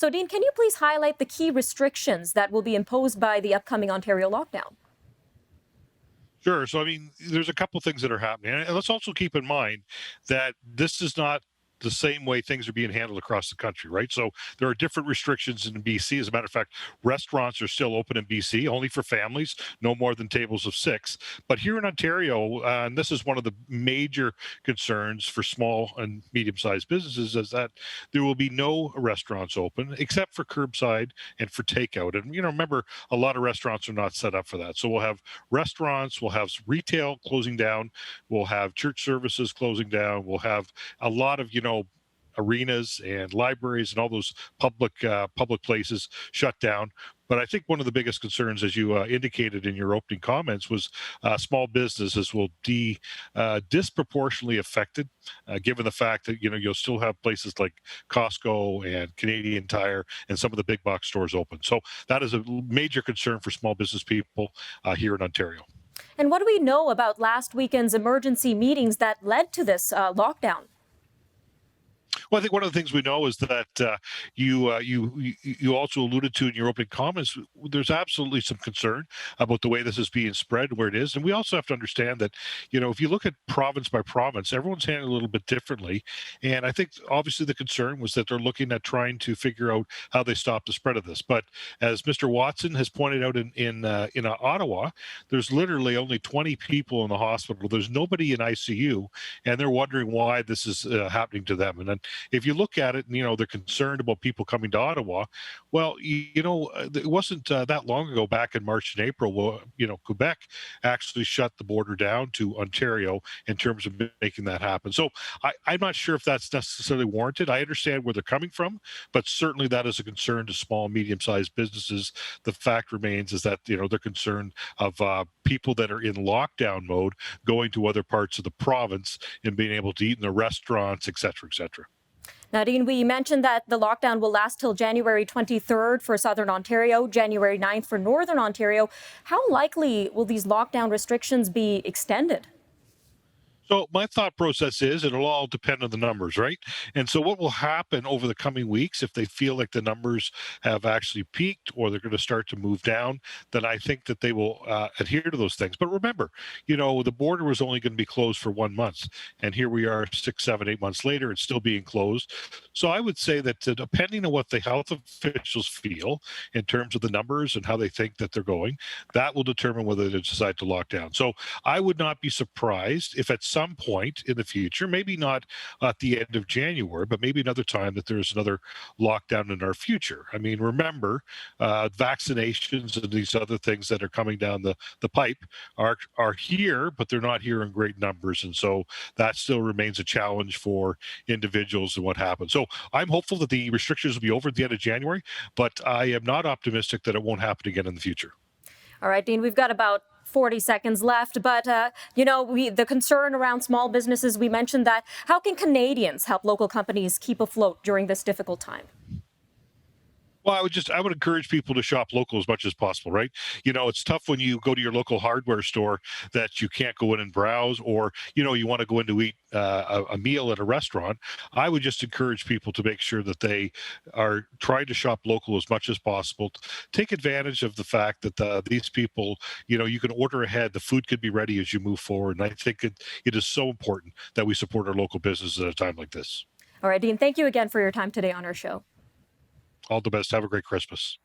So, Dean, can you please highlight the key restrictions that will be imposed by the upcoming Ontario lockdown? Sure. So, I mean, there's a couple things that are happening. And let's also keep in mind that this is not the same way things are being handled across the country, right? So there are different restrictions in BC. As a matter of fact, restaurants are still open in BC, only for families, no more than tables of six. But here in Ontario, and this is one of the major concerns for small and medium-sized businesses, is that there will be no restaurants open except for curbside and for takeout. And remember, a lot of restaurants are not set up for that. So we'll have restaurants, we'll have retail closing down, we'll have church services closing down, we'll have a lot of arenas and libraries and all those public places shut down. But I think one of the biggest concerns, as you indicated in your opening comments, was small businesses will be disproportionately affected, given the fact that you'll still have places like Costco and Canadian Tire and some of the big box stores open. So that is a major concern for small business people here in Ontario. And what do we know about last weekend's emergency meetings that led to this lockdown? Well, I think one of the things we know is that you also alluded to in your opening comments. There's absolutely some concern about the way this is being spread, where it is, and we also have to understand that if you look at province by province, everyone's handling it a little bit differently. And I think obviously the concern was that they're looking at trying to figure out how they stop the spread of this. But as Mr. Watson has pointed out in Ottawa, there's literally only 20 people in the hospital. There's nobody in ICU, and they're wondering why this is happening to them. And then if you look at it, and they're concerned about people coming to Ottawa. Well, it wasn't that long ago, back in March and April, Quebec actually shut the border down to Ontario in terms of making that happen. So I'm not sure if that's necessarily warranted. I understand where they're coming from, but certainly that is a concern to small, medium-sized businesses. The fact remains is that they're concerned of people that are in lockdown mode going to other parts of the province and being able to eat in the restaurants, et cetera, et cetera. Nadine, we mentioned that the lockdown will last till January 23rd for Southern Ontario, January 9th for Northern Ontario. How likely will these lockdown restrictions be extended? So my thought process is it'll all depend on the numbers, right? And so what will happen over the coming weeks if they feel like the numbers have actually peaked or they're going to start to move down, then I think that they will adhere to those things. But remember, the border was only going to be closed for 1 month, and here we are 6, 7, 8 months later, it's still being closed. So I would say that depending on what the health officials feel in terms of the numbers and how they think that they're going, that will determine whether they decide to lock down. So I would not be surprised if at some point in the future, maybe not at the end of January, but maybe another time, that there's another lockdown in our future. I mean, remember, vaccinations and these other things that are coming down the pipe are here, but they're not here in great numbers. And so that still remains a challenge for individuals and what happens. So I'm hopeful that the restrictions will be over at the end of January, but I am not optimistic that it won't happen again in the future. All right, Dean, we've got about 40 seconds left, but the concern around small businesses, we mentioned that. How can Canadians help local companies keep afloat during this difficult time? Well, I would encourage people to shop local as much as possible, right? It's tough when you go to your local hardware store that you can't go in and browse, or you want to go in to eat a meal at a restaurant. I would just encourage people to make sure that they are trying to shop local as much as possible. Take advantage of the fact that these people, you can order ahead. The food could be ready as you move forward, and I think it is so important that we support our local businesses at a time like this. All right, Dean, thank you again for your time today on our show. All the best. Have a great Christmas.